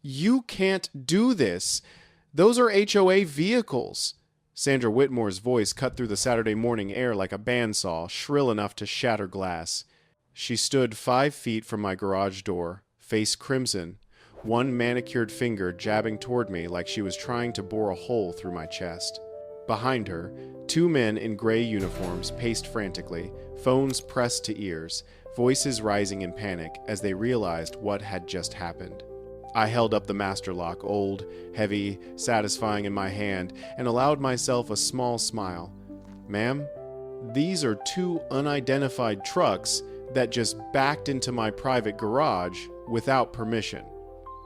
You can't do this. Those are HOA vehicles. Sandra Whitmore's voice cut through the Saturday morning air like a bandsaw, shrill enough to shatter glass. She stood 5 feet from my garage door, face crimson, one manicured finger jabbing toward me like she was trying to bore a hole through my chest. Behind her, 2 men in gray uniforms paced frantically, phones pressed to ears, voices rising in panic as they realized what had just happened. I held up the master lock, old, heavy, satisfying in my hand, and allowed myself a small smile. Ma'am, these are 2 unidentified trucks that just backed into my private garage without permission.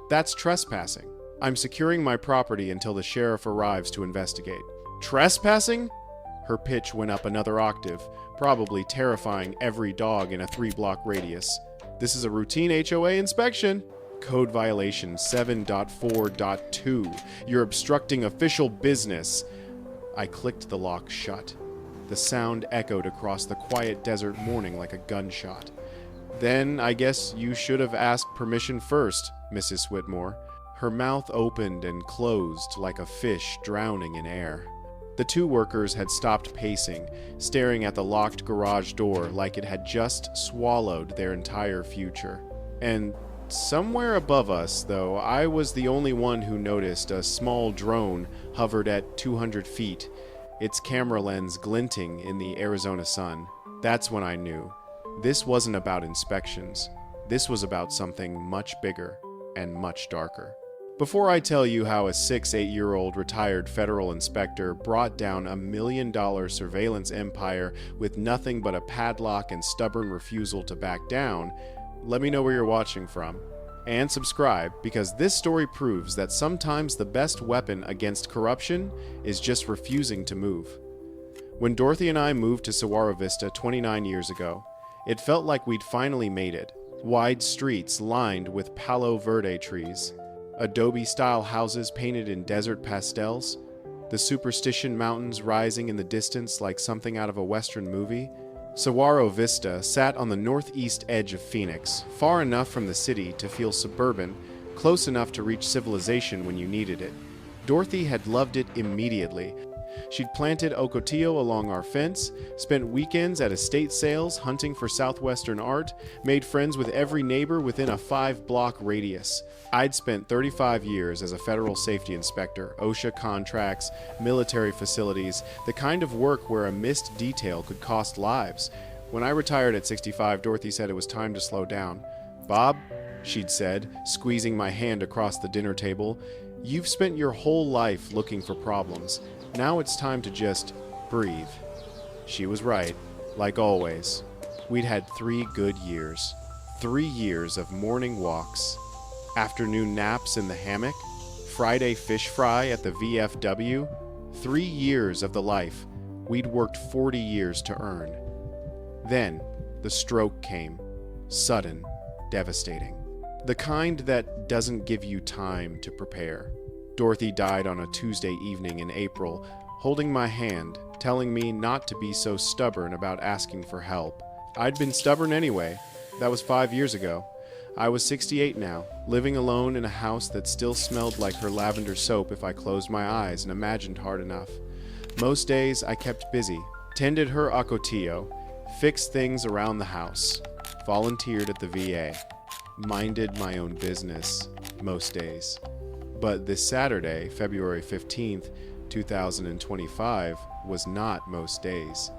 That's trespassing. I'm securing my property until the sheriff arrives to investigate. Trespassing? Her pitch went up another octave, probably terrifying every dog in a 3-block radius. This is a routine HOA inspection. Code violation 7.4.2. You're obstructing official business. I clicked the lock shut. The sound echoed across the quiet desert morning like a gunshot. Then I guess you should have asked permission first, Mrs. Whitmore. Her mouth opened and closed like a fish drowning in air. The 2 workers had stopped pacing, staring at the locked garage door like it had just swallowed their entire future. And somewhere above us, though, I was the only one who noticed a small drone hovered at 200 feet, its camera lens glinting in the Arizona sun. That's when I knew. This wasn't about inspections. This was about something much bigger and much darker. Before I tell you how a 8-year-old retired federal inspector brought down $1 million surveillance empire with nothing but a padlock and stubborn refusal to back down, let me know where you're watching from. And subscribe, because this story proves that sometimes the best weapon against corruption is just refusing to move. When Dorothy and I moved to Saguaro Vista 29 years ago, it felt like we'd finally made it. Wide streets lined with Palo Verde trees, adobe-style houses painted in desert pastels, the Superstition Mountains rising in the distance like something out of a Western movie. Saguaro Vista sat on the northeast edge of Phoenix, far enough from the city to feel suburban, close enough to reach civilization when you needed it. Dorothy had loved it immediately. She'd planted ocotillo along our fence, spent weekends at estate sales hunting for southwestern art, made friends with every neighbor within a 5-block radius. I'd spent 35 years as a federal safety inspector, OSHA contracts, military facilities, the kind of work where a missed detail could cost lives. When I retired at 65, Dorothy said it was time to slow down. "Bob," she'd said, squeezing my hand across the dinner table, "you've spent your whole life looking for problems. Now it's time to just breathe." She was right, like always. We'd had 3 good years. 3 years of morning walks, afternoon naps in the hammock, Friday fish fry at the VFW. 3 years of the life we'd worked 40 years to earn. Then the stroke came. Sudden, devastating. The kind that doesn't give you time to prepare. Dorothy died on a Tuesday evening in April, holding my hand, telling me not to be so stubborn about asking for help. I'd been stubborn anyway. That was 5 years ago. I was 68 now, living alone in a house that still smelled like her lavender soap if I closed my eyes and imagined hard enough. Most days I kept busy, tended her ocotillo, fixed things around the house, volunteered at the VA, minded my own business most days. But this Saturday, February 15th, 2025, was not most days.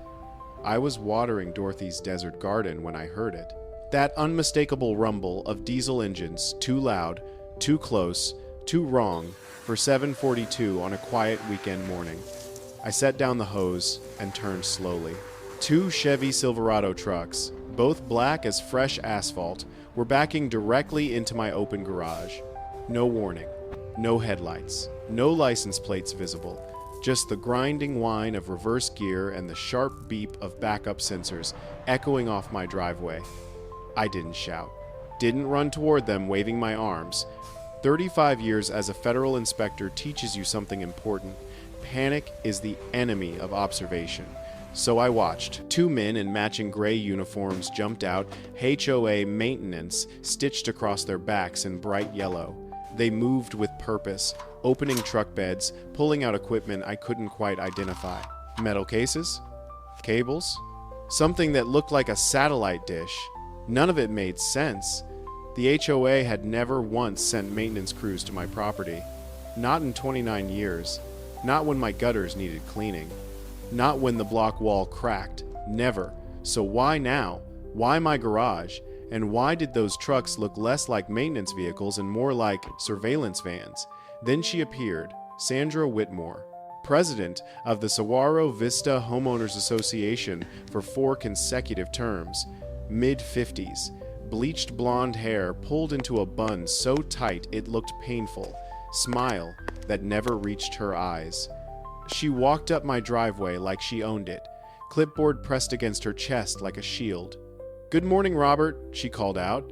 I was watering Dorothy's desert garden when I heard it. That unmistakable rumble of diesel engines, too loud, too close, too wrong, for 7:42 on a quiet weekend morning. I set down the hose and turned slowly. 2 Chevy Silverado trucks, both black as fresh asphalt, were backing directly into my open garage. No warning. No headlights, no license plates visible, just the grinding whine of reverse gear and the sharp beep of backup sensors echoing off my driveway. I didn't shout, didn't run toward them waving my arms. 35 years as a federal inspector teaches you something important. Panic is the enemy of observation. So I watched. 2 men in matching gray uniforms jumped out, HOA maintenance stitched across their backs in bright yellow. They moved with purpose, opening truck beds, pulling out equipment I couldn't quite identify. Metal cases? Cables? Something that looked like a satellite dish. None of it made sense. The HOA had never once sent maintenance crews to my property. Not in 29 years. Not when my gutters needed cleaning. Not when the block wall cracked. Never. So why now? Why my garage? And why did those trucks look less like maintenance vehicles and more like surveillance vans? Then she appeared, Sandra Whitmore, president of the Saguaro Vista Homeowners Association for 4 consecutive terms, mid-50s, bleached blonde hair pulled into a bun so tight it looked painful, smile that never reached her eyes. She walked up my driveway like she owned it, clipboard pressed against her chest like a shield. "Good morning, Robert," she called out,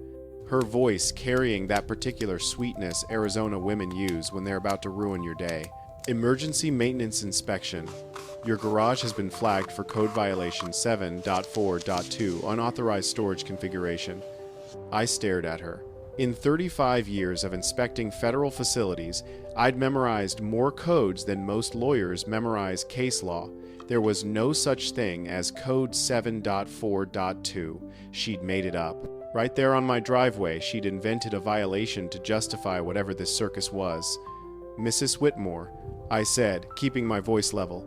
her voice carrying that particular sweetness Arizona women use when they're about to ruin your day. "Emergency maintenance inspection. Your garage has been flagged for code violation 7.4.2, unauthorized storage configuration." I stared at her. In 35 years of inspecting federal facilities, I'd memorized more codes than most lawyers memorize case law. There was no such thing as Code 7.4.2. She'd made it up. Right there on my driveway, she'd invented a violation to justify whatever this circus was. "Mrs. Whitmore," I said, keeping my voice level,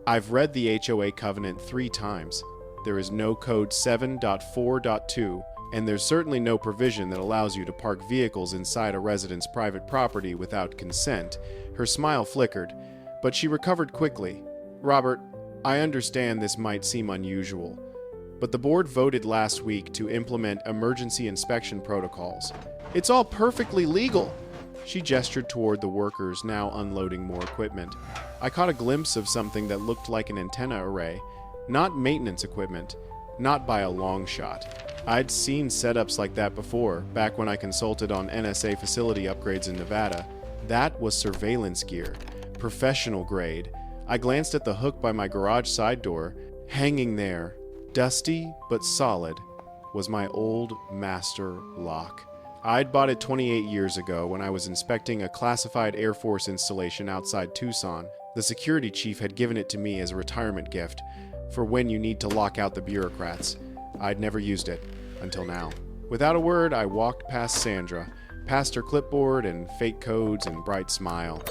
"I've read the HOA covenant 3 times. There is no Code 7.4.2, and there's certainly no provision that allows you to park vehicles inside a resident's private property without consent." Her smile flickered, but she recovered quickly. "Robert, I understand this might seem unusual, but the board voted last week to implement emergency inspection protocols. It's all perfectly legal." She gestured toward the workers now unloading more equipment. I caught a glimpse of something that looked like an antenna array. Not maintenance equipment, not by a long shot. I'd seen setups like that before, back when I consulted on NSA facility upgrades in Nevada. That was surveillance gear, professional grade. I glanced at the hook by my garage side door. Hanging there, dusty but solid, was my old master lock. I'd bought it 28 years ago when I was inspecting a classified Air Force installation outside Tucson. The security chief had given it to me as a retirement gift, for when you need to lock out the bureaucrats. I'd never used it, until now. Without a word, I walked past Sandra, past her clipboard and fake codes and bright smile.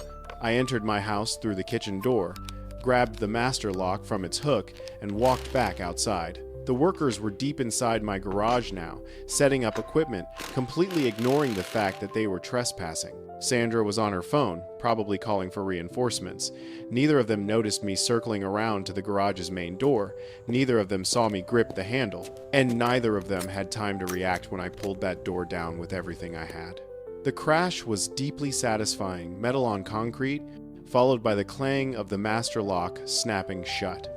I entered my house through the kitchen door, grabbed the master lock from its hook, and walked back outside. The workers were deep inside my garage now, setting up equipment, completely ignoring the fact that they were trespassing. Sandra was on her phone, probably calling for reinforcements. Neither of them noticed me circling around to the garage's main door. Neither of them saw me grip the handle. And neither of them had time to react when I pulled that door down with everything I had. The crash was deeply satisfying, metal on concrete, followed by the clang of the master lock snapping shut.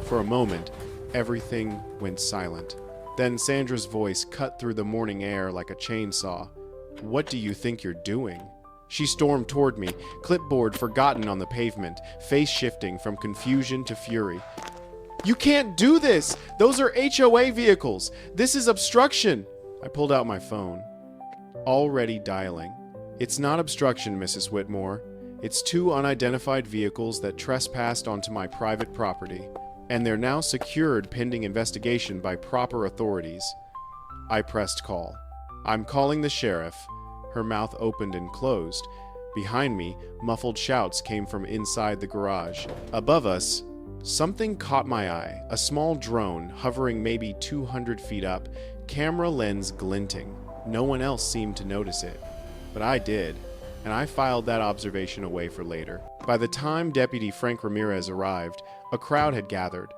For a moment, everything went silent. Then Sandra's voice cut through the morning air like a chainsaw. "What do you think you're doing?" She stormed toward me, clipboard forgotten on the pavement, face shifting from confusion to fury. "You can't do this! Those are HOA vehicles! This is obstruction!" I pulled out my phone. Already dialing. "It's not obstruction, Mrs. Whitmore. It's 2 unidentified vehicles that trespassed onto my private property, and they're now secured pending investigation by proper authorities." I pressed call. "I'm calling the sheriff." Her mouth opened and closed. Behind me, muffled shouts came from inside the garage. Above us, something caught my eye, a small drone hovering maybe 200 feet up, camera lens glinting. No one else seemed to notice it, but I did, and I filed that observation away for later. By the time Deputy Frank Ramirez arrived, a crowd had gathered.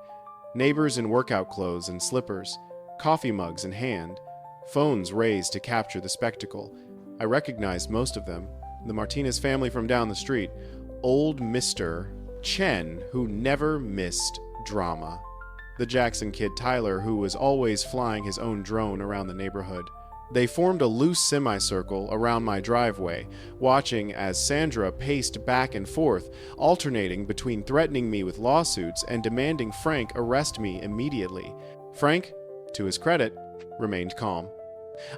Neighbors in workout clothes and slippers, coffee mugs in hand, phones raised to capture the spectacle. I recognized most of them. The Martinez family from down the street. Old Mr. Chen, who never missed drama. The Jackson kid Tyler, who was always flying his own drone around the neighborhood. They formed a loose semicircle around my driveway, watching as Sandra paced back and forth, alternating between threatening me with lawsuits and demanding Frank arrest me immediately. Frank, to his credit, remained calm.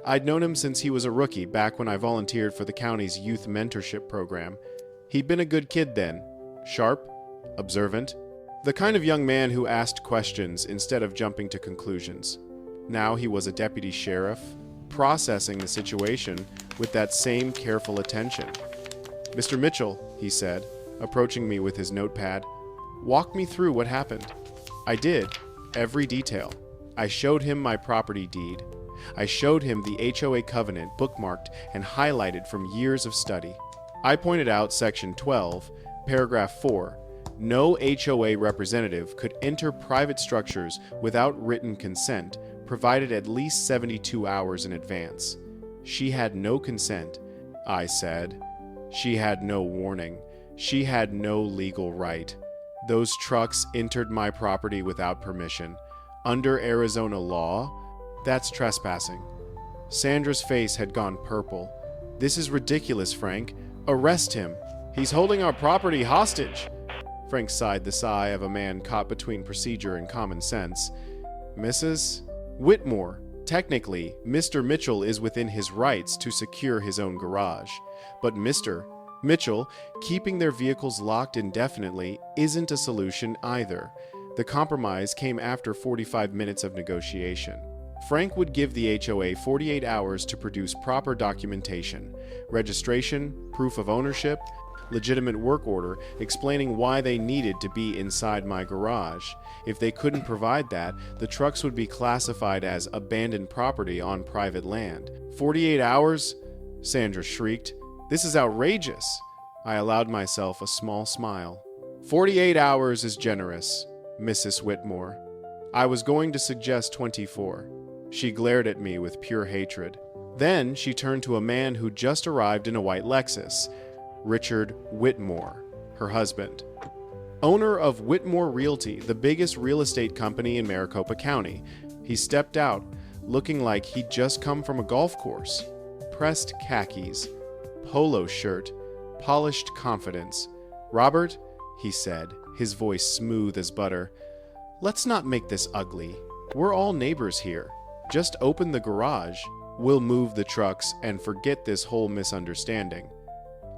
I'd known him since he was a rookie, back when I volunteered for the county's youth mentorship program. He'd been a good kid then. Sharp, observant, the kind of young man who asked questions instead of jumping to conclusions. Now he was a deputy sheriff, processing the situation with that same careful attention. "Mr. Mitchell," he said, approaching me with his notepad, "walk me through what happened." I did, every detail. I showed him my property deed. I showed him the HOA covenant bookmarked and highlighted from years of study. I pointed out Section 12, Paragraph 4. No HOA representative could enter private structures without written consent, provided at least 72 hours in advance. She had no consent, I said. She had no warning. She had no legal right. Those trucks entered my property without permission. Under Arizona law, that's trespassing. Sandra's face had gone purple. "This is ridiculous, Frank. Arrest him. He's holding our property hostage." Frank sighed the sigh of a man caught between procedure and common sense. "Mrs. Whitmore, technically, Mr. Mitchell is within his rights to secure his own garage. But Mr. Mitchell, keeping their vehicles locked indefinitely isn't a solution either. The compromise came after 45 minutes of negotiation. Frank would give the HOA 48 hours to produce proper documentation, registration, proof of ownership, legitimate work order explaining why they needed to be inside my garage. If they couldn't provide that, the trucks would be classified as abandoned property on private land. 48 hours? Sandra shrieked. "This is outrageous." I allowed myself a small smile. 48 hours is generous, Mrs. Whitmore. I was going to suggest 24. She glared at me with pure hatred. Then she turned to a man who just arrived in a white Lexus, Richard Whitmore, her husband. Owner of Whitmore Realty, the biggest real estate company in Maricopa County. He stepped out, looking like he'd just come from a golf course. Pressed khakis, polo shirt, polished confidence. "Robert," he said, his voice smooth as butter, "let's not make this ugly. We're all neighbors here. Just open the garage. We'll move the trucks and forget this whole misunderstanding."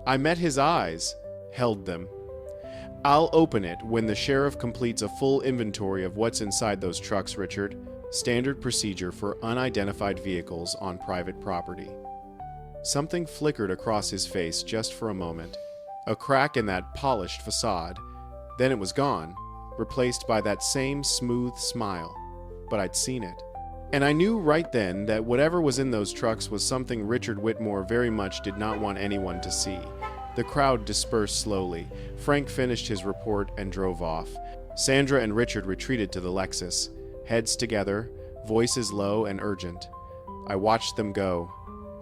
I met his eyes, held them. "I'll open it when the sheriff completes a full inventory of what's inside those trucks, Richard. Standard procedure for unidentified vehicles on private property." Something flickered across his face just for a moment. A crack in that polished facade. Then it was gone, replaced by that same smooth smile. But I'd seen it. And I knew right then that whatever was in those trucks was something Richard Whitmore very much did not want anyone to see. The crowd dispersed slowly. Frank finished his report and drove off. Sandra and Richard retreated to the Lexus, heads together, voices low and urgent. I watched them go,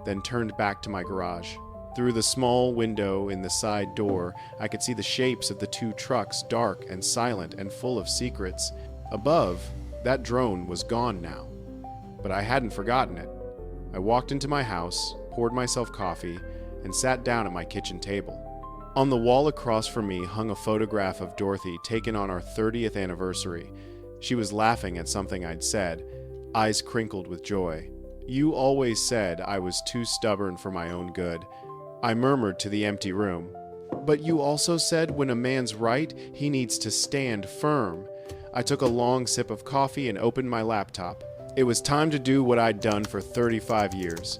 then turned back to my garage. Through the small window in the side door, I could see the shapes of the two trucks, dark and silent and full of secrets. Above, that drone was gone now. But I hadn't forgotten it. I walked into my house, poured myself coffee, and sat down at my kitchen table. On the wall across from me hung a photograph of Dorothy taken on our 30th anniversary. She was laughing at something I'd said, eyes crinkled with joy. "You always said I was too stubborn for my own good," I murmured to the empty room. "But you also said when a man's right, he needs to stand firm." I took a long sip of coffee and opened my laptop. It was time to do what I'd done for 35 years.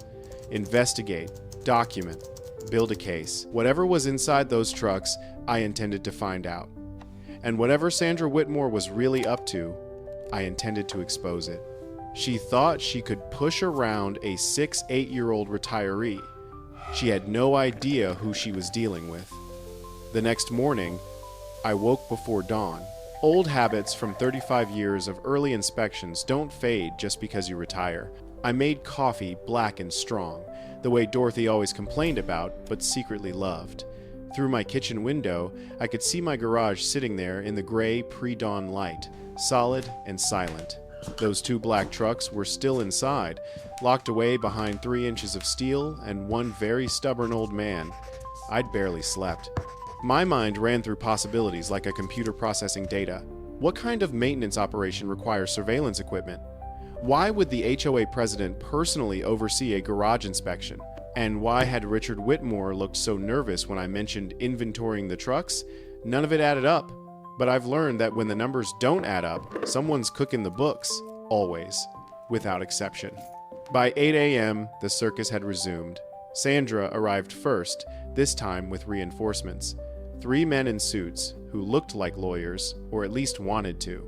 Investigate, document, build a case. Whatever was inside those trucks, I intended to find out. And whatever Sandra Whitmore was really up to, I intended to expose it. She thought she could push around a 8-year-old retiree. She had no idea who she was dealing with. The next morning, I woke before dawn. Old habits from 35 years of early inspections don't fade just because you retire. I made coffee black and strong, the way Dorothy always complained about, but secretly loved. Through my kitchen window, I could see my garage sitting there in the gray pre-dawn light, solid and silent. Those two black trucks were still inside, locked away behind 3 inches of steel and one very stubborn old man. I'd barely slept. My mind ran through possibilities like a computer processing data. What kind of maintenance operation requires surveillance equipment? Why would the HOA president personally oversee a garage inspection? And why had Richard Whitmore looked so nervous when I mentioned inventorying the trucks? None of it added up. But I've learned that when the numbers don't add up, someone's cooking the books. Always. Without exception. By 8 a.m., the circus had resumed. Sandra arrived first, this time with reinforcements. 3 men in suits, who looked like lawyers, or at least wanted to.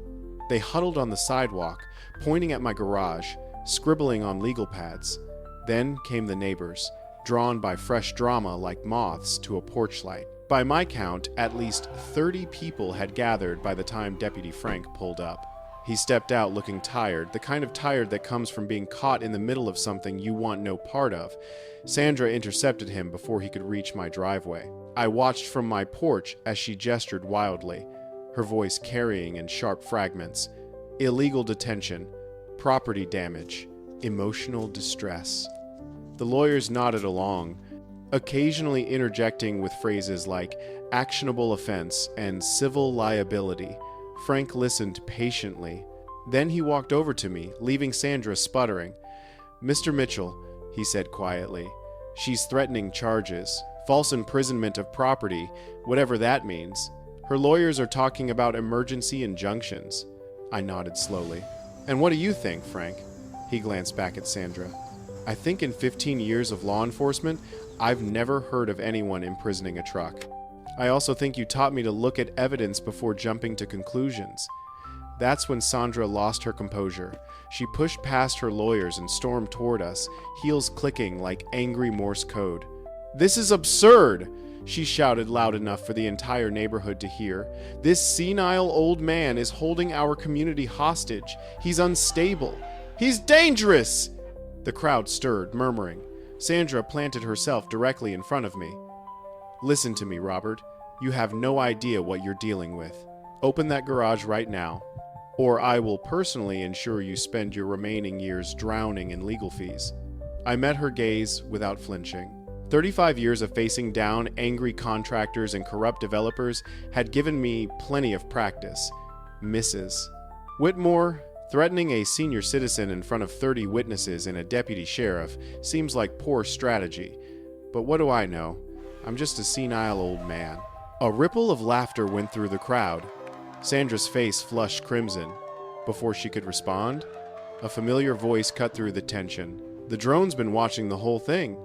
They huddled on the sidewalk, pointing at my garage, scribbling on legal pads. Then came the neighbors, drawn by fresh drama like moths to a porch light. By my count, at least 30 people had gathered by the time Deputy Frank pulled up. He stepped out looking tired, the kind of tired that comes from being caught in the middle of something you want no part of. Sandra intercepted him before he could reach my driveway. I watched from my porch as she gestured wildly, her voice carrying in sharp fragments. Illegal detention, property damage, emotional distress. The lawyers nodded along, occasionally interjecting with phrases like actionable offense and civil liability. Frank listened patiently. Then he walked over to me, leaving Sandra sputtering. "Mr. Mitchell," he said quietly, "she's threatening charges, false imprisonment of property, whatever that means. Her lawyers are talking about emergency injunctions." I nodded slowly. "And what do you think, Frank?" He glanced back at Sandra. "I think in 15 years of law enforcement, I've never heard of anyone imprisoning a truck. I also think you taught me to look at evidence before jumping to conclusions." That's when Sandra lost her composure. She pushed past her lawyers and stormed toward us, heels clicking like angry Morse code. "This is absurd!" she shouted loud enough for the entire neighborhood to hear. "This senile old man is holding our community hostage. He's unstable. He's dangerous!" The crowd stirred, murmuring. Sandra planted herself directly in front of me. "Listen to me, Robert. You have no idea what you're dealing with. Open that garage right now, or I will personally ensure you spend your remaining years drowning in legal fees." I met her gaze without flinching. 35 years of facing down angry contractors and corrupt developers had given me plenty of practice. Mrs. Whitmore, threatening a senior citizen in front of 30 witnesses and a deputy sheriff seems like poor strategy. But what do I know? I'm just a senile old man. A ripple of laughter went through the crowd. Sandra's face flushed crimson. Before she could respond, a familiar voice cut through the tension. "The drone's been watching the whole thing."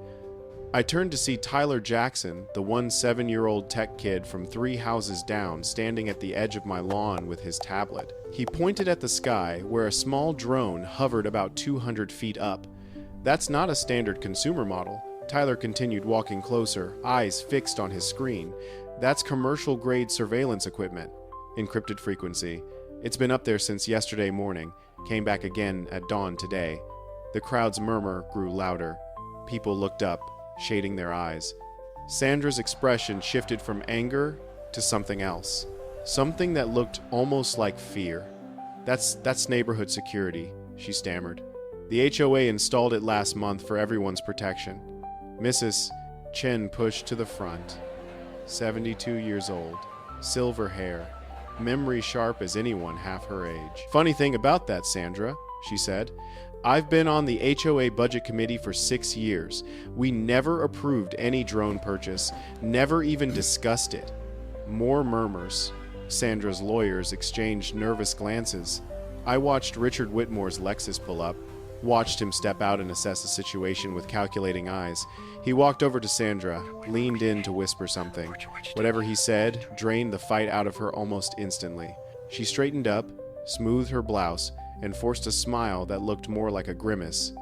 I turned to see Tyler Jackson, the 7-year-old tech kid from 3 houses down, standing at the edge of my lawn with his tablet. He pointed at the sky, where a small drone hovered about 200 feet up. "That's not a standard consumer model." Tyler continued walking closer, eyes fixed on his screen. "That's commercial-grade surveillance equipment. Encrypted frequency. It's been up there since yesterday morning. Came back again at dawn today." The crowd's murmur grew louder. People looked up, shading their eyes. Sandra's expression shifted from anger to something else. Something that looked almost like fear. That's neighborhood security," she stammered. "The HOA installed it last month for everyone's protection." Mrs. Chen pushed to the front. 72 years old, silver hair, memory sharp as anyone half her age. "Funny thing about that, Sandra," she said. "I've been on the HOA budget committee for 6 years. We never approved any drone purchase, never even discussed it." More murmurs. Sandra's lawyers exchanged nervous glances. I watched Richard Whitmore's Lexus pull up, watched him step out and assess the situation with calculating eyes. He walked over to Sandra, leaned in to whisper something. Whatever he said drained the fight out of her almost instantly. She straightened up, smoothed her blouse, and forced a smile that looked more like a grimace.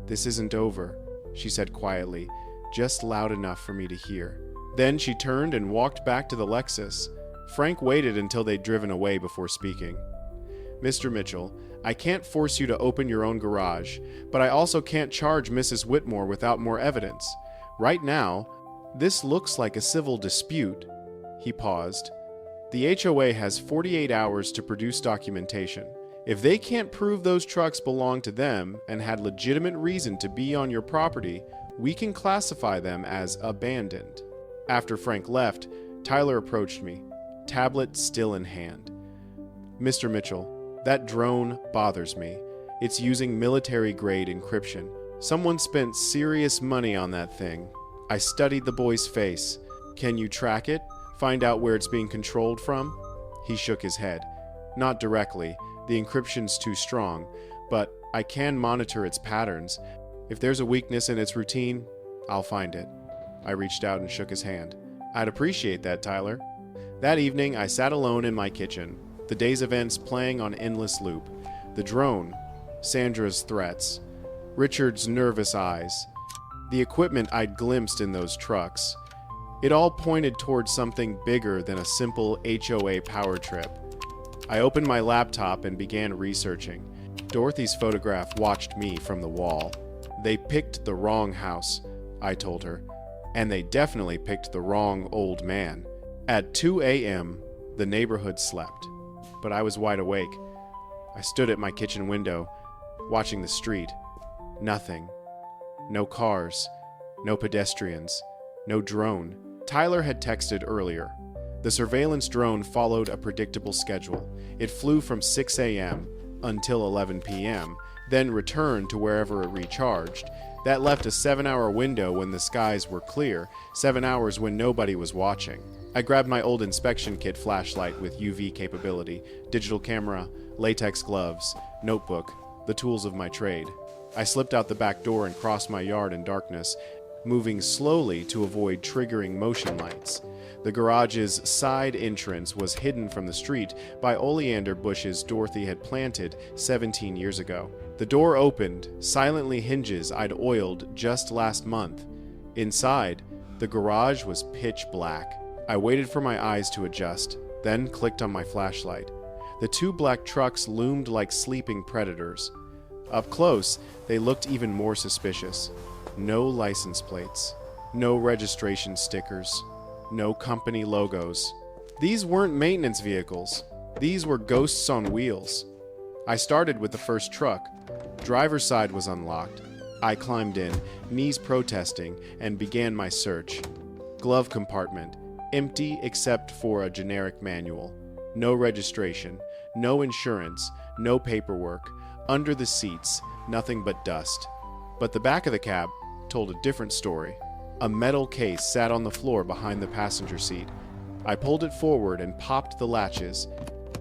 "This isn't over," she said quietly, just loud enough for me to hear. Then she turned and walked back to the Lexus. Frank waited until they'd driven away before speaking. "Mr. Mitchell, I can't force you to open your own garage, but I also can't charge Mrs. Whitmore without more evidence. Right now, this looks like a civil dispute." He paused. "The HOA has 48 hours to produce documentation. If they can't prove those trucks belong to them and had legitimate reason to be on your property, we can classify them as abandoned." After Frank left, Tyler approached me, tablet still in hand. "Mr. Mitchell, that drone bothers me. It's using military-grade encryption. Someone spent serious money on that thing. I studied the boy's face. Can you track it? Find out where it's being controlled from? He shook his head. Not directly. The encryption's too strong. But I can monitor its patterns. If there's a weakness in its routine, I'll find it. I reached out and shook his hand. I'd appreciate that, Tyler. That evening, I sat alone in my kitchen, the day's events playing on endless loop. The drone, Sandra's threats, Richard's nervous eyes, the equipment I'd glimpsed in those trucks. It all pointed towards something bigger than a simple HOA power trip. I opened my laptop and began researching. Dorothy's photograph watched me from the wall. They picked the wrong house, I told her. And they definitely picked the wrong old man. At 2 a.m., the neighborhood slept, but I was wide awake. I stood at my kitchen window, watching the street. Nothing. No cars. No pedestrians. No drone. Tyler had texted earlier. The surveillance drone followed a predictable schedule. It flew from 6 a.m. until 11 p.m., then returned to wherever it recharged. That left a 7-hour window when the skies were clear, 7 hours when nobody was watching. I grabbed my old inspection kit flashlight with UV capability, digital camera, latex gloves, notebook, the tools of my trade. I slipped out the back door and crossed my yard in darkness, moving slowly to avoid triggering motion lights. The garage's side entrance was hidden from the street by oleander bushes Dorothy had planted 17 years ago. The door opened, silently hinges I'd oiled just last month. Inside, the garage was pitch black. I waited for my eyes to adjust, then clicked on my flashlight. The two black trucks loomed like sleeping predators. Up close, they looked even more suspicious. No license plates, no registration stickers, no company logos. These weren't maintenance vehicles. These were ghosts on wheels. I started with the first truck. Driver's side was unlocked. I climbed in, knees protesting, and began my search. Glove compartment, empty except for a generic manual. No registration, no insurance, no paperwork. Under the seats, nothing but dust. But the back of the cab told a different story. A metal case sat on the floor behind the passenger seat. I pulled it forward and popped the latches.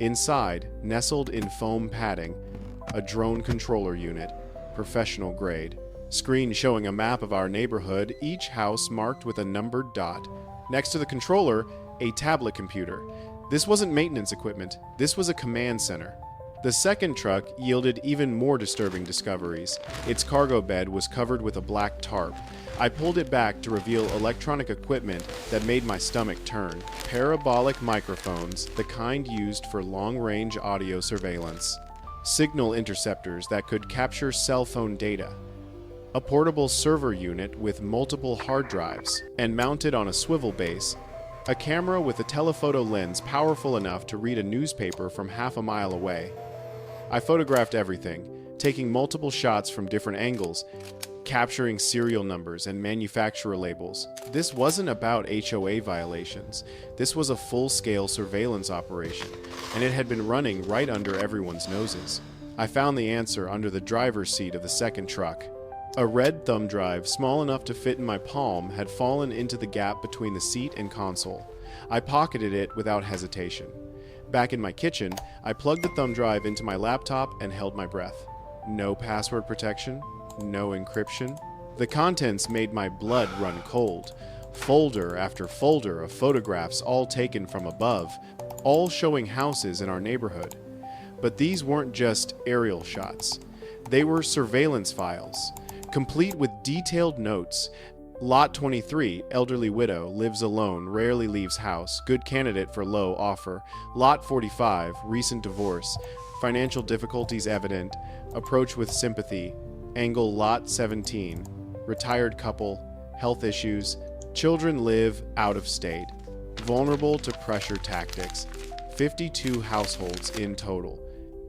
Inside, nestled in foam padding, a drone controller unit, professional grade. Screen showing a map of our neighborhood, each house marked with a numbered dot. Next to the controller, a tablet computer. This wasn't maintenance equipment, this was a command center. The second truck yielded even more disturbing discoveries. Its cargo bed was covered with a black tarp. I pulled it back to reveal electronic equipment that made my stomach turn. Parabolic microphones, the kind used for long-range audio surveillance. Signal interceptors that could capture cell phone data. A portable server unit with multiple hard drives, and mounted on a swivel base, a camera with a telephoto lens powerful enough to read a newspaper from half a mile away. I photographed everything, taking multiple shots from different angles, capturing serial numbers and manufacturer labels. This wasn't about HOA violations. This was a full-scale surveillance operation, and it had been running right under everyone's noses. I found the answer under the driver's seat of the second truck. A red thumb drive, small enough to fit in my palm, had fallen into the gap between the seat and console. I pocketed it without hesitation. Back in my kitchen, I plugged the thumb drive into my laptop and held my breath. No password protection, no encryption. The contents made my blood run cold. Folder after folder of photographs, all taken from above, all showing houses in our neighborhood. But these weren't just aerial shots. They were surveillance files, complete with detailed notes. Lot 23, elderly widow, lives alone, rarely leaves house, good candidate for low offer. Lot 45, recent divorce, financial difficulties evident, approach with sympathy. Angle Lot 17, retired couple, health issues, children live out of state, vulnerable to pressure tactics. 52 households in total.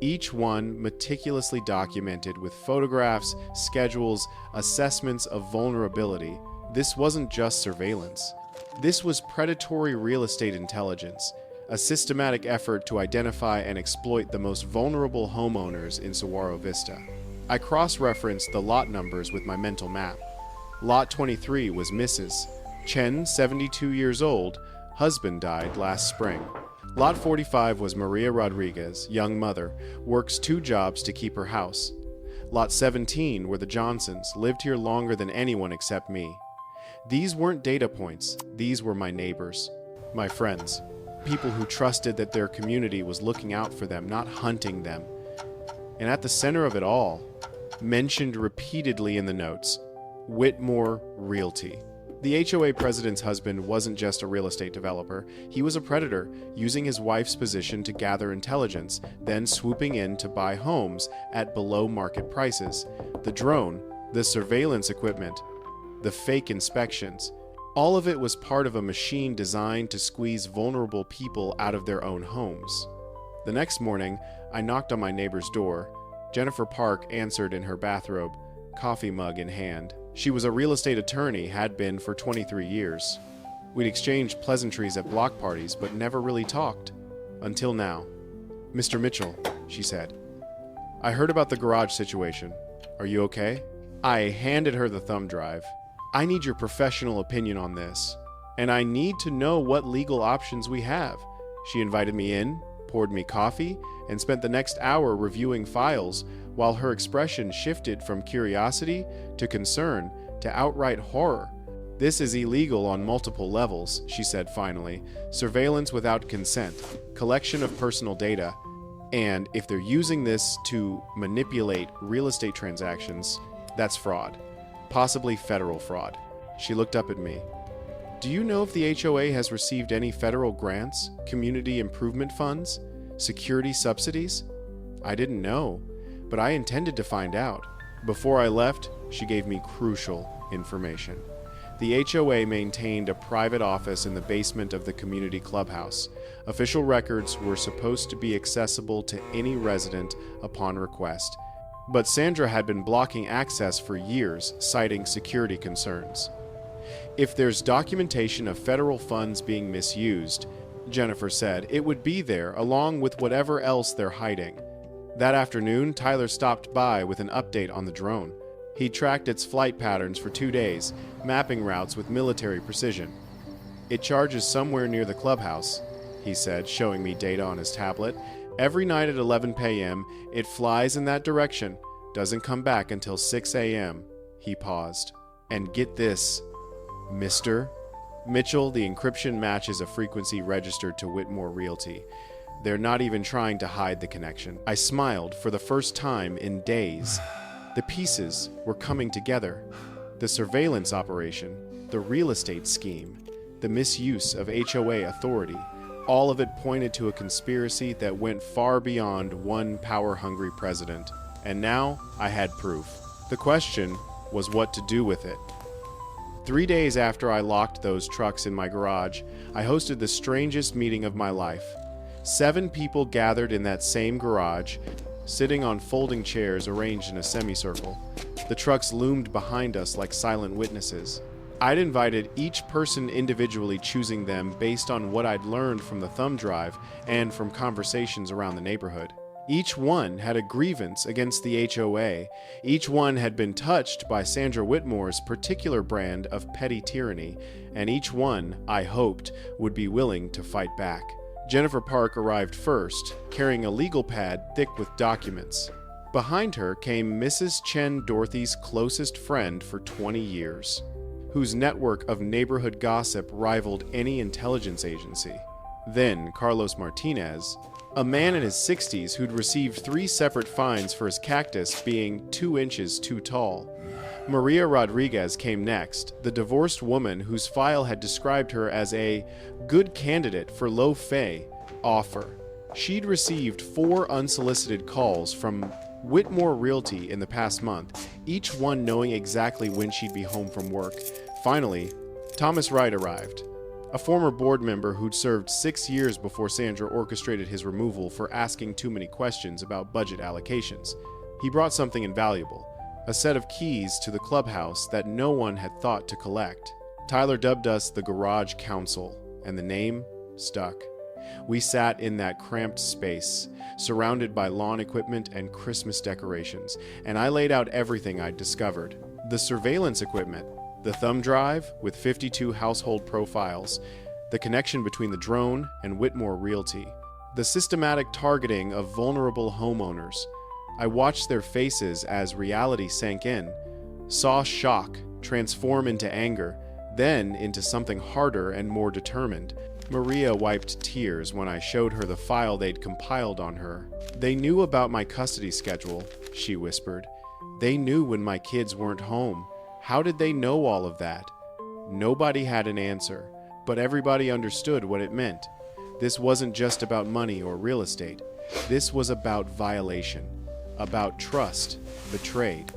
Each one meticulously documented with photographs, schedules, assessments of vulnerability. This wasn't just surveillance. This was predatory real estate intelligence, a systematic effort to identify and exploit the most vulnerable homeowners in Saguaro Vista. I cross-referenced the lot numbers with my mental map. Lot 23 was Mrs. Chen, 72 years old, husband died last spring. Lot 45 was Maria Rodriguez, young mother, works 2 jobs to keep her house. Lot 17 were the Johnsons, lived here longer than anyone except me. These weren't data points, these were my neighbors, my friends, people who trusted that their community was looking out for them, not hunting them. And at the center of it all, mentioned repeatedly in the notes, Whitmore Realty. The HOA president's husband wasn't just a real estate developer, he was a predator, using his wife's position to gather intelligence, then swooping in to buy homes at below market prices. The drone, the surveillance equipment, the fake inspections, all of it was part of a machine designed to squeeze vulnerable people out of their own homes. The next morning, I knocked on my neighbor's door. Jennifer Park answered in her bathrobe, coffee mug in hand. She was a real estate attorney, had been for 23 years. We'd exchanged pleasantries at block parties, but never really talked. Until now. "Mr. Mitchell," she said, "I heard about the garage situation. Are you okay?" I handed her the thumb drive. "I need your professional opinion on this, and I need to know what legal options we have." She invited me in, poured me coffee, and spent the next hour reviewing files, while her expression shifted from curiosity to concern to outright horror. "This is illegal on multiple levels," she said finally. "Surveillance without consent, collection of personal data, and if they're using this to manipulate real estate transactions, that's fraud. Possibly federal fraud." She looked up at me. "Do you know if the HOA has received any federal grants, community improvement funds, security subsidies?" I didn't know, but I intended to find out. Before I left, she gave me crucial information. The HOA maintained a private office in the basement of the community clubhouse. Official records were supposed to be accessible to any resident upon request, but Sandra had been blocking access for years, citing security concerns. "If there's documentation of federal funds being misused," Jennifer said, "it would be there along with whatever else they're hiding." That afternoon, Tyler stopped by with an update on the drone. He tracked its flight patterns for 2 days, mapping routes with military precision. "It charges somewhere near the clubhouse," he said, showing me data on his tablet. "Every night at 11 p.m., it flies in that direction, doesn't come back until 6 a.m. He paused. "And get this, Mr. Mitchell, the encryption matches a frequency registered to Whitmore Realty. They're not even trying to hide the connection." I smiled for the first time in days. The pieces were coming together. The surveillance operation, the real estate scheme, the misuse of HOA authority, all of it pointed to a conspiracy that went far beyond one power-hungry president. And now I had proof. The question was what to do with it. 3 days after I locked those trucks in my garage, I hosted the strangest meeting of my life. 7 people gathered in that same garage, sitting on folding chairs arranged in a semicircle. The trucks loomed behind us like silent witnesses. I'd invited each person individually, choosing them based on what I'd learned from the thumb drive and from conversations around the neighborhood. Each one had a grievance against the HOA. Each one had been touched by Sandra Whitmore's particular brand of petty tyranny, and each one, I hoped, would be willing to fight back. Jennifer Park arrived first, carrying a legal pad thick with documents. Behind her came Mrs. Chen, Dorothy's closest friend for 20 years, whose network of neighborhood gossip rivaled any intelligence agency. Then Carlos Martinez, a man in his 60s who'd received 3 separate fines for his cactus being 2 inches too tall. Maria Rodriguez came next, the divorced woman whose file had described her as a good candidate for low-fay offer. She'd received 4 unsolicited calls from Whitmore Realty in the past month, each one knowing exactly when she'd be home from work. Finally, Thomas Wright arrived, a former board member who'd served 6 years before Sandra orchestrated his removal for asking too many questions about budget allocations. He brought something invaluable, a set of keys to the clubhouse that no one had thought to collect. Tyler dubbed us the Garage Council, and the name stuck. We sat in that cramped space, surrounded by lawn equipment and Christmas decorations, and I laid out everything I'd discovered. The surveillance equipment, the thumb drive with 52 household profiles, the connection between the drone and Whitmore Realty, the systematic targeting of vulnerable homeowners. I watched their faces as reality sank in, saw shock transform into anger, then into something harder and more determined. Maria wiped tears when I showed her the file they'd compiled on her. "They knew about my custody schedule," she whispered. "They knew when my kids weren't home. How did they know all of that?" Nobody had an answer, but everybody understood what it meant. This wasn't just about money or real estate. This was about violation, about trust betrayed,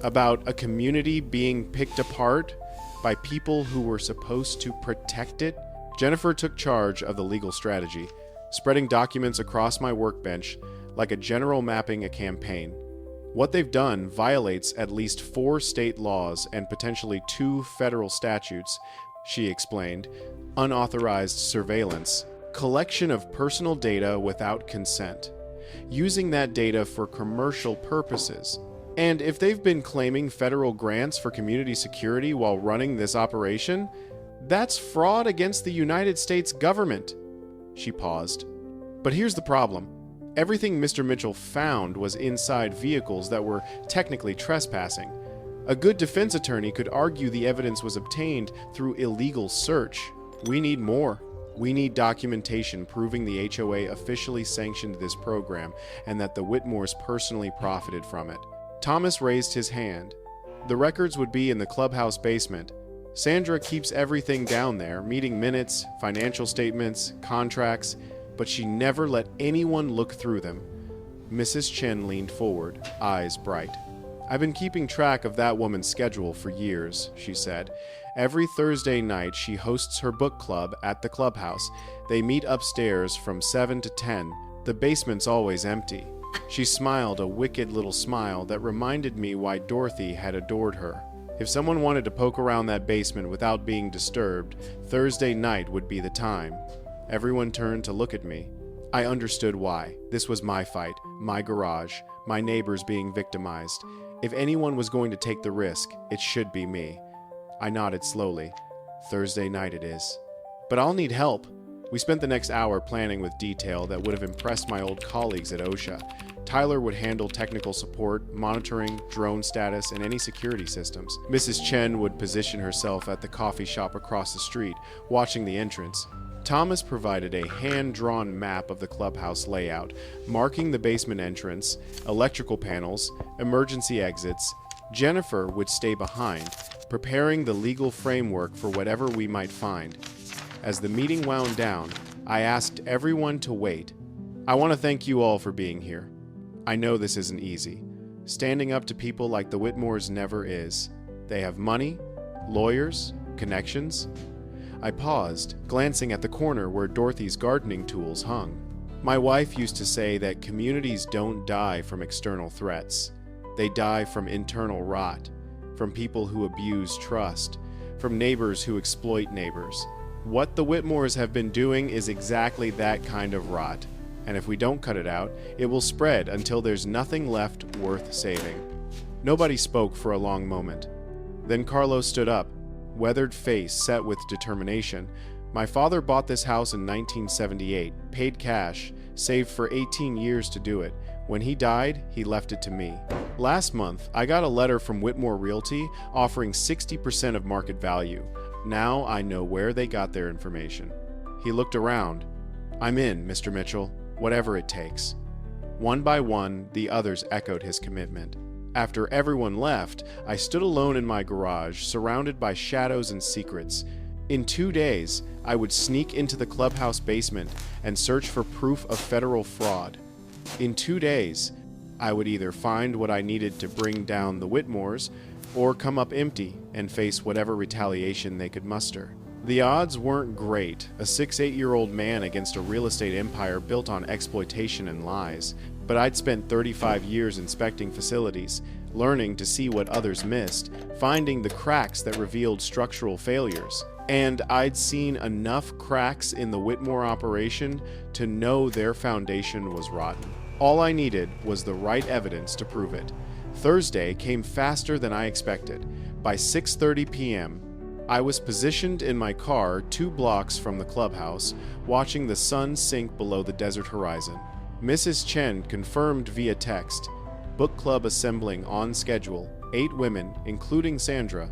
about a community being picked apart by people who were supposed to protect it. Jennifer took charge of the legal strategy, spreading documents across my workbench like a general mapping a campaign. What they've done violates at least 4 state laws and potentially 2 federal statutes, she explained. Unauthorized surveillance, collection of personal data without consent, using that data for commercial purposes. And if they've been claiming federal grants for community security while running this operation, that's fraud against the United States government. She paused. But here's the problem. Everything Mr. Mitchell found was inside vehicles that were technically trespassing. A good defense attorney could argue the evidence was obtained through illegal search. We need more. We need documentation proving the HOA officially sanctioned this program and that the Whitmores personally profited from it. Thomas raised his hand. The records would be in the clubhouse basement. Sandra keeps everything down there, meeting minutes, financial statements, contracts, but she never let anyone look through them. Mrs. Chen leaned forward, eyes bright. "I've been keeping track of that woman's schedule for years," she said. "Every Thursday night she hosts her book club at the clubhouse. They meet upstairs from 7 to 10. The basement's always empty." She smiled a wicked little smile that reminded me why Dorothy had adored her. If someone wanted to poke around that basement without being disturbed, Thursday night would be the time. Everyone turned to look at me. I understood why. This was my fight, my garage, my neighbors being victimized. If anyone was going to take the risk, it should be me. I nodded slowly. "Thursday night it is. But I'll need help." We spent the next hour planning with detail that would have impressed my old colleagues at OSHA. Tyler would handle technical support, monitoring, drone status, and any security systems. Mrs. Chen would position herself at the coffee shop across the street, watching the entrance. Thomas provided a hand-drawn map of the clubhouse layout, marking the basement entrance, electrical panels, emergency exits. Jennifer would stay behind, preparing the legal framework for whatever we might find. As the meeting wound down, I asked everyone to wait. "I want to thank you all for being here. I know this isn't easy. Standing up to people like the Whitmores never is. They have money, lawyers, connections." I paused, glancing at the corner where Dorothy's gardening tools hung. My wife used to say that communities don't die from external threats. They die from internal rot, from people who abuse trust, from neighbors who exploit neighbors. What the Whitmores have been doing is exactly that kind of rot, and if we don't cut it out, it will spread until there's nothing left worth saving. Nobody spoke for a long moment. Then Carlos stood up, weathered face set with determination. "My father bought this house in 1978, paid cash, saved for 18 years to do it. When he died, he left it to me. Last month, I got a letter from Whitmore Realty offering 60% of market value. Now I know where they got their information." He looked around. "I'm in, Mr. Mitchell, whatever it takes." One by one, the others echoed his commitment. After everyone left, I stood alone in my garage, surrounded by shadows and secrets. In 2 days, I would sneak into the clubhouse basement and search for proof of federal fraud. In 2 days, I would either find what I needed to bring down the Whitmores, or come up empty and face whatever retaliation they could muster. The odds weren't great, a 6-8-year-old man against a real estate empire built on exploitation and lies, but I'd spent 35 years inspecting facilities, learning to see what others missed, finding the cracks that revealed structural failures. And I'd seen enough cracks in the Whitmore operation to know their foundation was rotten. All I needed was the right evidence to prove it. Thursday came faster than I expected. By 6:30 p.m., I was positioned in my car 2 blocks from the clubhouse, watching the sun sink below the desert horizon. Mrs. Chen confirmed via text, book club assembling on schedule, 8 women, including Sandra,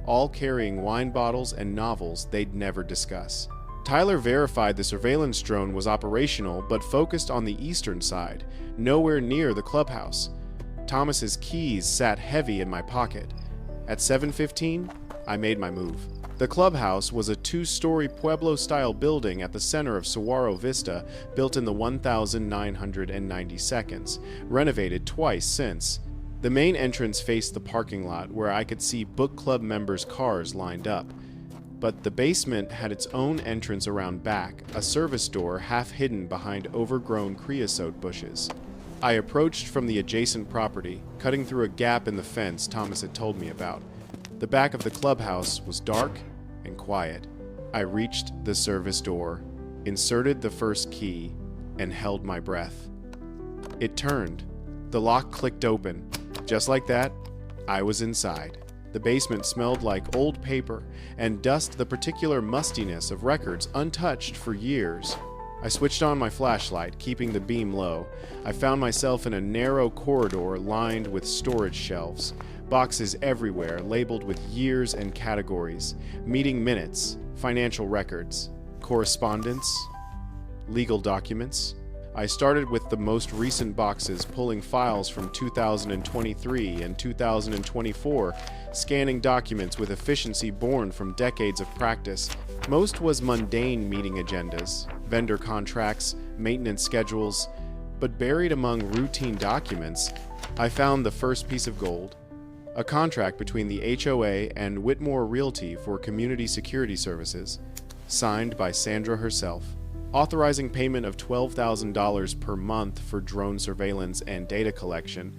all carrying wine bottles and novels they'd never discuss. Tyler verified the surveillance drone was operational but focused on the eastern side, nowhere near the clubhouse. Thomas's keys sat heavy in my pocket. At 7:15, I made my move. The clubhouse was a 2-story Pueblo-style building at the center of Saguaro Vista, built in the 1992, renovated twice since. The main entrance faced the parking lot, where I could see book club members' cars lined up. But the basement had its own entrance around back, a service door half hidden behind overgrown creosote bushes. I approached from the adjacent property, cutting through a gap in the fence Thomas had told me about. The back of the clubhouse was dark and quiet. I reached the service door, inserted the first key, and held my breath. It turned. The lock clicked open. Just like that, I was inside. The basement smelled like old paper and dust, the particular mustiness of records untouched for years. I switched on my flashlight, keeping the beam low. I found myself in a narrow corridor lined with storage shelves. Boxes everywhere, labeled with years and categories. Meeting minutes, financial records, correspondence, legal documents. I started with the most recent boxes, pulling files from 2023 and 2024, scanning documents with efficiency born from decades of practice. Most was mundane meeting agendas, vendor contracts, maintenance schedules, but buried among routine documents, I found the first piece of gold. A contract between the HOA and Whitmore Realty for community security services, signed by Sandra herself, authorizing payment of $12,000 per month for drone surveillance and data collection,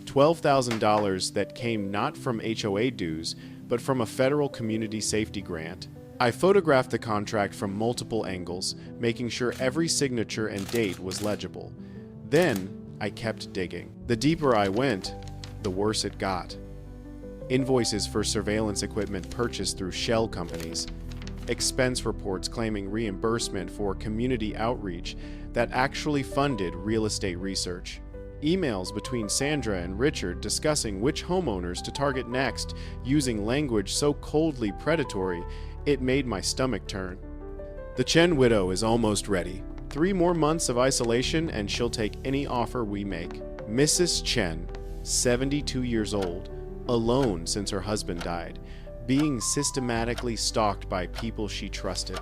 $12,000 that came not from HOA dues, but from a federal community safety grant. I photographed the contract from multiple angles, making sure every signature and date was legible. Then, I kept digging. The deeper I went, the worse it got. Invoices for surveillance equipment purchased through shell companies, expense reports claiming reimbursement for community outreach that actually funded real estate research, emails between Sandra and Richard discussing which homeowners to target next, using language so coldly predatory it made my stomach turn. The Chen widow is almost ready. 3 more months of isolation and she'll take any offer we make. Mrs. Chen, 72 years old, alone since her husband died, being systematically stalked by people she trusted.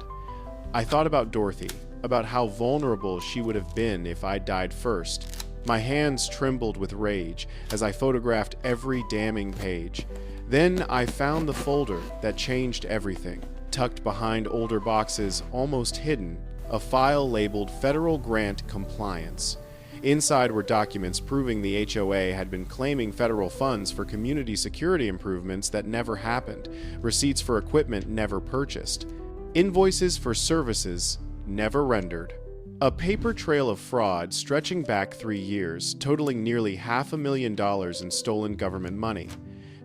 I thought about Dorothy, about how vulnerable she would have been if I died first. My hands trembled with rage as I photographed every damning page. Then I found the folder that changed everything. Tucked behind older boxes, almost hidden, a file labeled Federal Grant Compliance. Inside were documents proving the HOA had been claiming federal funds for community security improvements that never happened, receipts for equipment never purchased, invoices for services never rendered. A paper trail of fraud stretching back 3 years, totaling nearly $500,000 in stolen government money.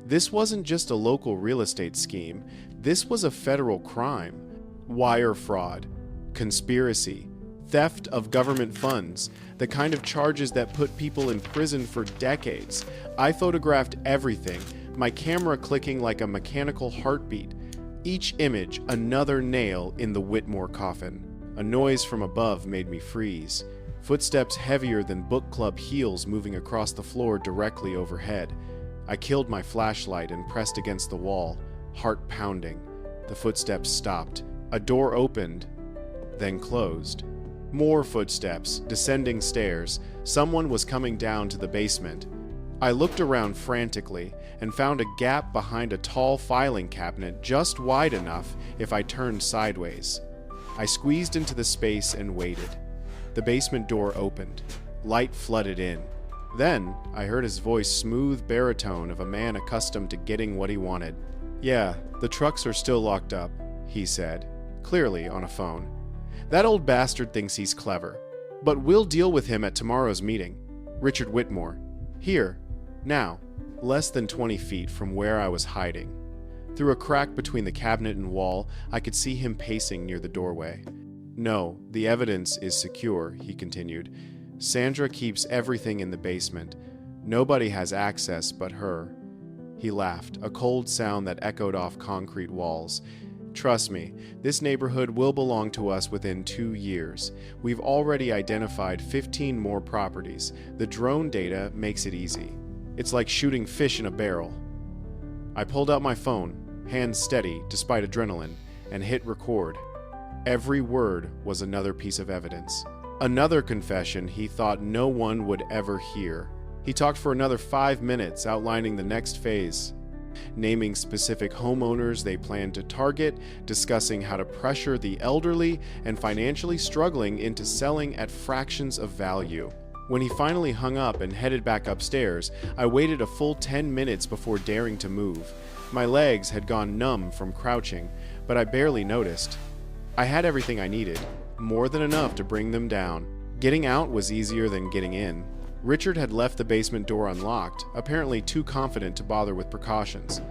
This wasn't just a local real estate scheme, this was a federal crime. Wire fraud, conspiracy, theft of government funds, the kind of charges that put people in prison for decades. I photographed everything, my camera clicking like a mechanical heartbeat. Each image another nail in the Whitmore coffin. A noise from above made me freeze. Footsteps heavier than book club heels moving across the floor directly overhead. I killed my flashlight and pressed against the wall, heart pounding. The footsteps stopped. A door opened, then closed. More footsteps, descending stairs. Someone was coming down to the basement. I looked around frantically and found a gap behind a tall filing cabinet just wide enough if I turned sideways. I squeezed into the space and waited. The basement door opened. Light flooded in. Then, I heard his voice, smooth baritone of a man accustomed to getting what he wanted. "Yeah, the trucks are still locked up," he said, clearly on a phone. That old bastard thinks he's clever, but we'll deal with him at tomorrow's meeting. Richard Whitmore. Here, now, less than 20 feet from where I was hiding. Through a crack between the cabinet and wall, I could see him pacing near the doorway. No, the evidence is secure, he continued. Sandra keeps everything in the basement. Nobody has access but her. He laughed, a cold sound that echoed off concrete walls. Trust me, this neighborhood will belong to us within 2 years. We've already identified 15 more properties. The drone data makes it easy. It's like shooting fish in a barrel. I pulled out my phone, hands steady despite adrenaline, and hit record. Every word was another piece of evidence. Another confession he thought no one would ever hear. He talked for another 5 minutes, outlining the next phase, naming specific homeowners they planned to target, discussing how to pressure the elderly and financially struggling into selling at fractions of value. When he finally hung up and headed back upstairs, I waited a full 10 minutes before daring to move. My legs had gone numb from crouching, but I barely noticed. I had everything I needed, more than enough to bring them down. Getting out was easier than getting in. Richard had left the basement door unlocked, apparently too confident to bother with precautions.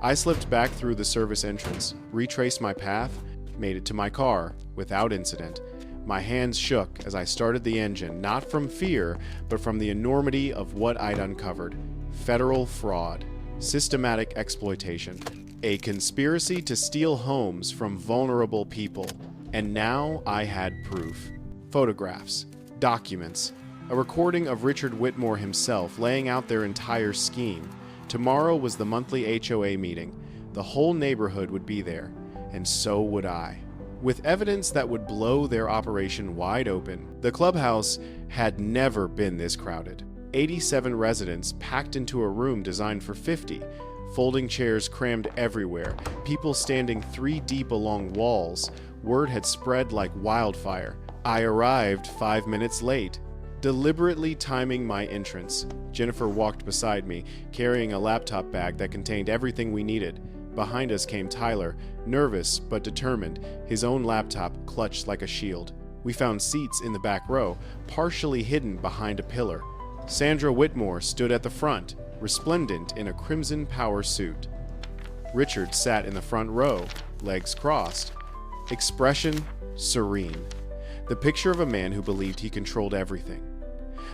I slipped back through the service entrance, retraced my path, made it to my car, without incident. My hands shook as I started the engine, not from fear, but from the enormity of what I'd uncovered. Federal fraud, systematic exploitation, a conspiracy to steal homes from vulnerable people. And now I had proof. Photographs, documents, a recording of Richard Whitmore himself laying out their entire scheme. Tomorrow was the monthly HOA meeting. The whole neighborhood would be there, and so would I. With evidence that would blow their operation wide open, the clubhouse had never been this crowded. 87 residents packed into a room designed for 50. Folding chairs crammed everywhere, people standing 3 deep along walls. Word had spread like wildfire. I arrived 5 minutes late. Deliberately timing my entrance, Jennifer walked beside me, carrying a laptop bag that contained everything we needed. Behind us came Tyler, nervous but determined, his own laptop clutched like a shield. We found seats in the back row, partially hidden behind a pillar. Sandra Whitmore stood at the front, resplendent in a crimson power suit. Richard sat in the front row, legs crossed. Expression serene. The picture of a man who believed he controlled everything.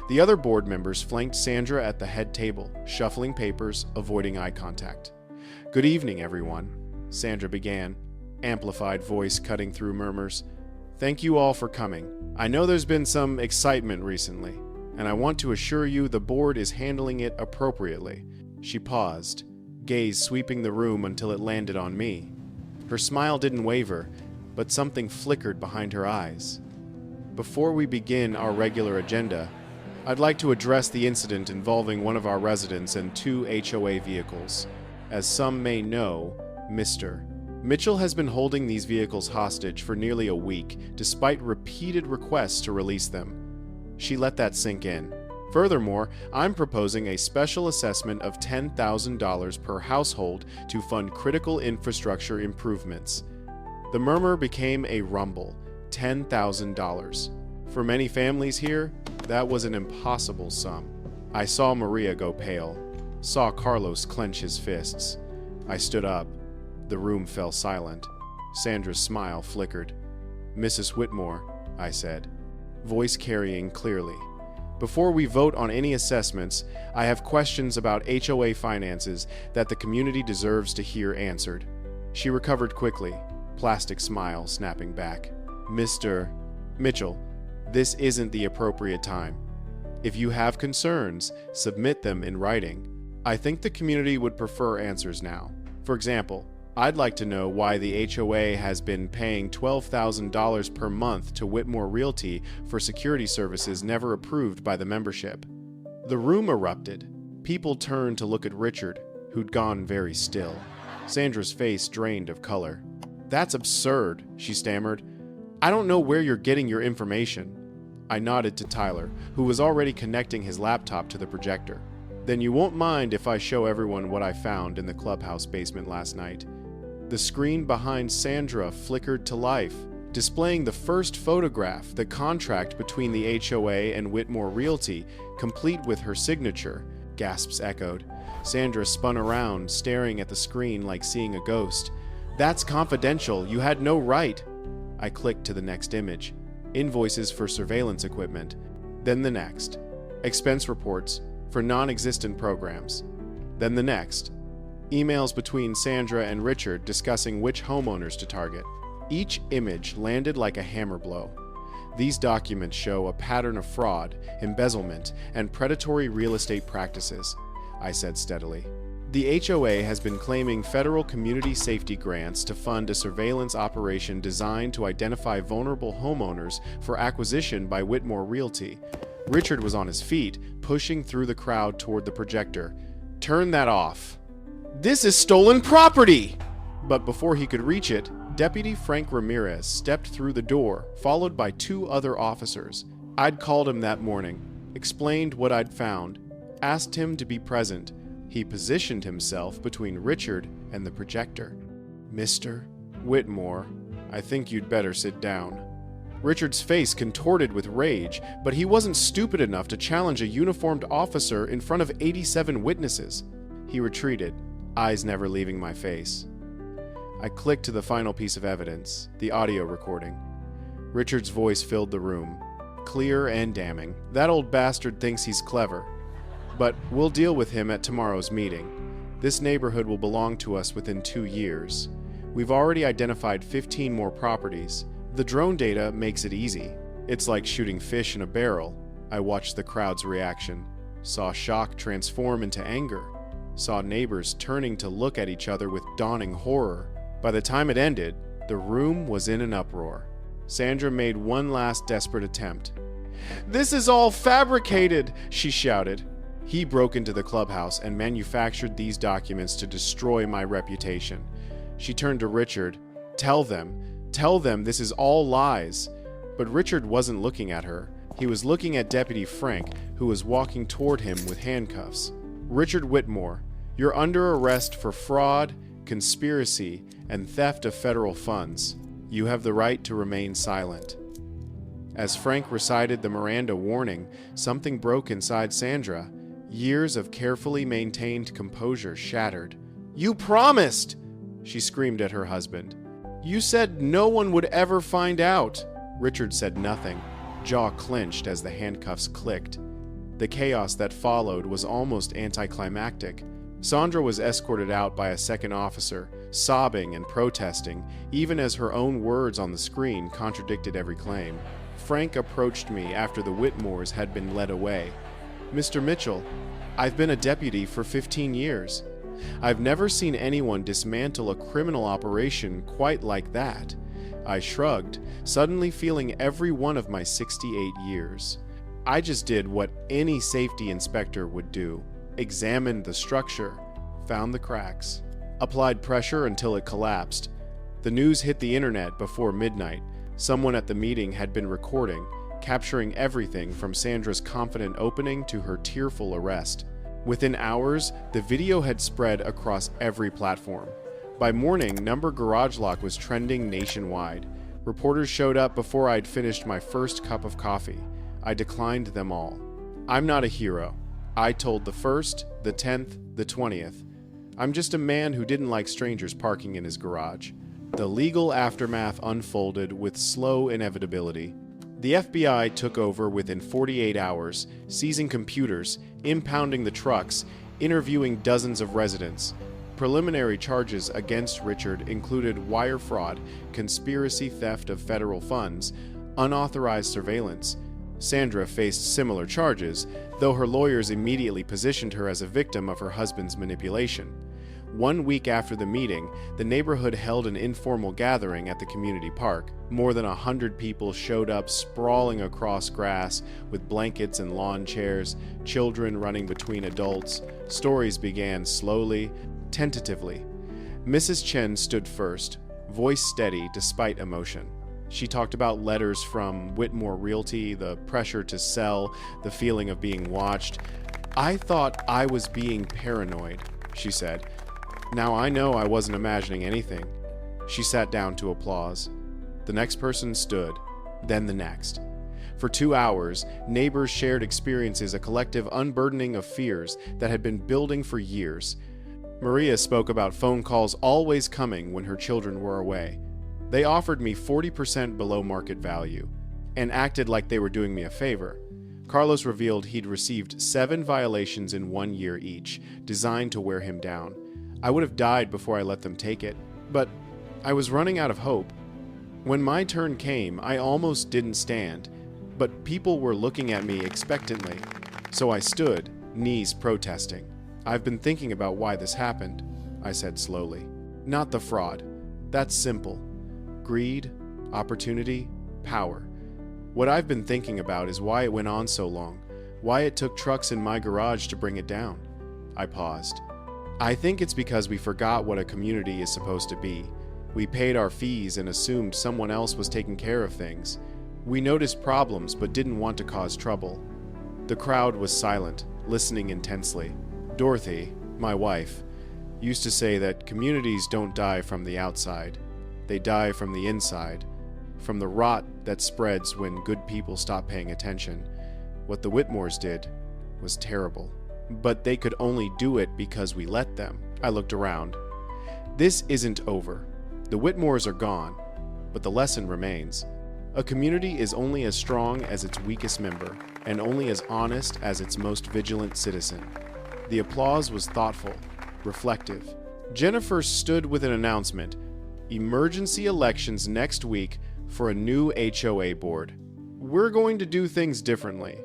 The other board members flanked Sandra at the head table, shuffling papers, avoiding eye contact. "Good evening, everyone," Sandra began, amplified voice cutting through murmurs. "Thank you all for coming. I know there's been some excitement recently, and I want to assure you the board is handling it appropriately." She paused, gaze sweeping the room until it landed on me. Her smile didn't waver, but something flickered behind her eyes. "Before we begin our regular agenda, I'd like to address the incident involving one of our residents and 2 HOA vehicles. As some may know, Mr. Mitchell has been holding these vehicles hostage for nearly a week, despite repeated requests to release them." She let that sink in. "Furthermore, I'm proposing a special assessment of $10,000 per household to fund critical infrastructure improvements." The murmur became a rumble. $10,000. For many families here, that was an impossible sum. I saw Maria go pale, saw Carlos clench his fists. I stood up. The room fell silent. Sandra's smile flickered. "Mrs. Whitmore," I said, voice carrying clearly. "Before we vote on any assessments, I have questions about HOA finances that the community deserves to hear answered." She recovered quickly, plastic smile snapping back. "Mr. Mitchell, this isn't the appropriate time. If you have concerns, submit them in writing. I think the community would prefer answers now. For example, I'd like to know why the HOA has been paying $12,000 per month to Whitmore Realty for security services never approved by the membership." The room erupted. People turned to look at Richard, who'd gone very still. Sandra's face drained of color. "That's absurd," she stammered. "I don't know where you're getting your information." I nodded to Tyler, who was already connecting his laptop to the projector. "Then you won't mind if I show everyone what I found in the clubhouse basement last night." The screen behind Sandra flickered to life, displaying the first photograph, the contract between the HOA and Whitmore Realty, complete with her signature. Gasps echoed. Sandra spun around, staring at the screen like seeing a ghost. "That's confidential. You had no right." I clicked to the next image. Invoices for surveillance equipment. Then the next. Expense reports for non-existent programs. Then the next. Emails between Sandra and Richard discussing which homeowners to target. Each image landed like a hammer blow. These documents show a pattern of fraud, embezzlement, and predatory real estate practices, I said steadily. The HOA has been claiming federal community safety grants to fund a surveillance operation designed to identify vulnerable homeowners for acquisition by Whitmore Realty. Richard was on his feet, pushing through the crowd toward the projector. "Turn that off." "This is stolen property!" But before he could reach it, Deputy Frank Ramirez stepped through the door, followed by 2 other officers. I'd called him that morning, explained what I'd found, asked him to be present. He positioned himself between Richard and the projector. "Mr. Whitmore, I think you'd better sit down." Richard's face contorted with rage, but he wasn't stupid enough to challenge a uniformed officer in front of 87 witnesses. He retreated, eyes never leaving my face. I clicked to the final piece of evidence, the audio recording. Richard's voice filled the room, clear and damning. "That old bastard thinks he's clever. But we'll deal with him at tomorrow's meeting. This neighborhood will belong to us within 2 years. We've already identified 15 more properties. The drone data makes it easy. It's like shooting fish in a barrel." I watched the crowd's reaction, saw shock transform into anger, saw neighbors turning to look at each other with dawning horror. By the time it ended, the room was in an uproar. Sandra made one last desperate attempt. "This is all fabricated," she shouted. He broke into the clubhouse and manufactured these documents to destroy my reputation. She turned to Richard. Tell them this is all lies." But Richard wasn't looking at her. He was looking at Deputy Frank, who was walking toward him with handcuffs. "Richard Whitmore, you're under arrest for fraud, conspiracy, and theft of federal funds. You have the right to remain silent." As Frank recited the Miranda warning, something broke inside Sandra. Years of carefully maintained composure shattered. "You promised!" she screamed at her husband. "You said no one would ever find out." Richard said nothing, jaw clenched as the handcuffs clicked. The chaos that followed was almost anticlimactic. Sandra was escorted out by a second officer, sobbing and protesting, even as her own words on the screen contradicted every claim. Frank approached me after the Whitmores had been led away. "Mr. Mitchell, I've been a deputy for 15 years. I've never seen anyone dismantle a criminal operation quite like that." I shrugged, suddenly feeling every one of my 68 years. "I just did what any safety inspector would do. Examined the structure, found the cracks, applied pressure until it collapsed. The news hit the internet before midnight. Someone at the meeting had been recording, capturing everything from Sandra's confident opening to her tearful arrest. Within hours, the video had spread across every platform. By morning, Number Garage Lock was trending nationwide. Reporters showed up before I'd finished my first cup of coffee. I declined them all. I'm not a hero. I told the 1st, the 10th, the 20th. I'm just a man who didn't like strangers parking in his garage. The legal aftermath unfolded with slow inevitability. The FBI took over within 48 hours, seizing computers, impounding the trucks, interviewing dozens of residents. Preliminary charges against Richard included wire fraud, conspiracy theft of federal funds, unauthorized surveillance. Sandra faced similar charges, though her lawyers immediately positioned her as a victim of her husband's manipulation. 1 week after the meeting, the neighborhood held an informal gathering at the community park. More than 100 people showed up sprawling across grass with blankets and lawn chairs, children running between adults. Stories began slowly, tentatively. Mrs. Chen stood first, voice steady despite emotion. She talked about letters from Whitmore Realty, the pressure to sell, the feeling of being watched. "I thought I was being paranoid," she said. "Now I know I wasn't imagining anything. She sat down to applause. The next person stood, then the next. For 2 hours, neighbors shared experiences, a collective unburdening of fears that had been building for years. Maria spoke about phone calls always coming when her children were away. They offered me 40% below market value and acted like they were doing me a favor. Carlos revealed he'd received 7 violations in 1 year each, designed to wear him down. I would have died before I let them take it, but I was running out of hope. When my turn came, I almost didn't stand, but people were looking at me expectantly, so I stood, knees protesting. "I've been thinking about why this happened," I said slowly. "Not the fraud. That's simple. Greed, opportunity, power. What I've been thinking about is why it went on so long, why it took trucks in my garage to bring it down." I paused. "I think it's because we forgot what a community is supposed to be. We paid our fees and assumed someone else was taking care of things. We noticed problems but didn't want to cause trouble." The crowd was silent, listening intensely. Dorothy, my wife, used to say that communities don't die from the outside. They die from the inside, from the rot that spreads when good people stop paying attention. What the Whitmores did was terrible, but they could only do it because we let them. I looked around. This isn't over. The Whitmores are gone, but the lesson remains. A community is only as strong as its weakest member, and only as honest as its most vigilant citizen. The applause was thoughtful, reflective. Jennifer stood with an announcement: emergency elections next week for a new HOA board. We're going to do things differently.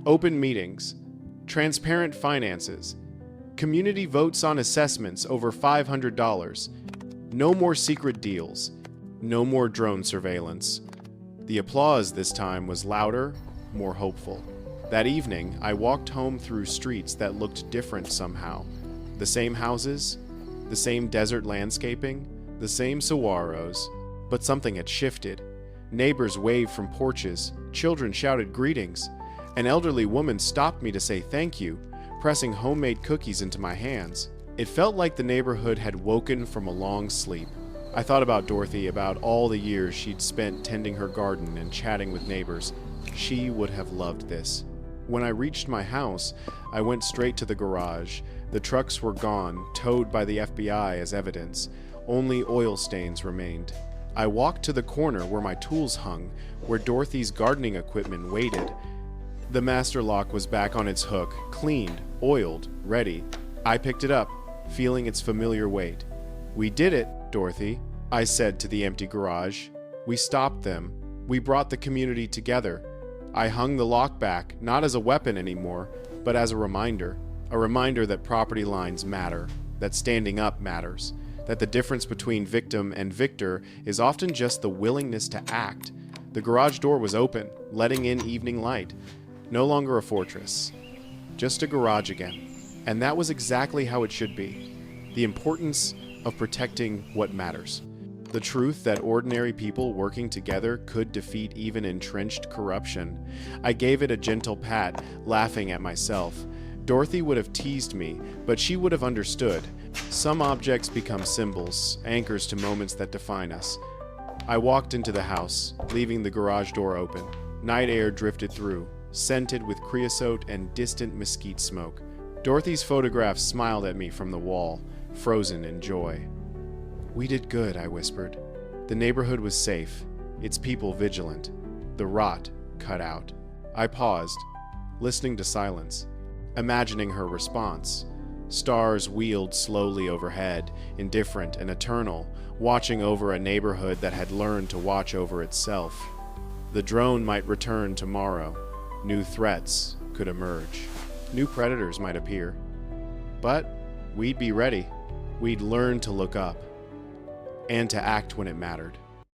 Open meetings, transparent finances, community votes on assessments over $500, no more secret deals, no more drone surveillance. The applause this time was louder, more hopeful. That evening, I walked home through streets that looked different somehow. The same houses, the same desert landscaping, the same saguaros, but something had shifted. Neighbors waved from porches, children shouted greetings. An elderly woman stopped me to say thank you, pressing homemade cookies into my hands. It felt like the neighborhood had woken from a long sleep. I thought about Dorothy, about all the years she'd spent tending her garden and chatting with neighbors. She would have loved this. When I reached my house, I went straight to the garage. The trucks were gone, towed by the FBI as evidence. Only oil stains remained. I walked to the corner where my tools hung, where Dorothy's gardening equipment waited. The master lock was back on its hook, cleaned, oiled, ready. I picked it up, feeling its familiar weight. "We did it, Dorothy," I said to the empty garage. "We stopped them. We brought the community together." I hung the lock back, not as a weapon anymore, but as a reminder that property lines matter, that standing up matters, that the difference between victim and victor is often just the willingness to act. The garage door was open, letting in evening light. No longer a fortress, just a garage again. And that was exactly how it should be. The importance of protecting what matters. The truth that ordinary people working together could defeat even entrenched corruption. I gave it a gentle pat, laughing at myself. Dorothy would have teased me, but she would have understood. Some objects become symbols, anchors to moments that define us. I walked into the house, leaving the garage door open. Night air drifted through, scented with creosote and distant mesquite smoke. Dorothy's photograph smiled at me from the wall, frozen in joy. "We did good," I whispered. The neighborhood was safe, its people vigilant, the rot cut out. I paused, listening to silence, imagining her response. Stars wheeled slowly overhead, indifferent and eternal, watching over a neighborhood that had learned to watch over itself. The drone might return tomorrow. New threats could emerge. New predators might appear. But we'd be ready. We'd learn to look up and to act when it mattered.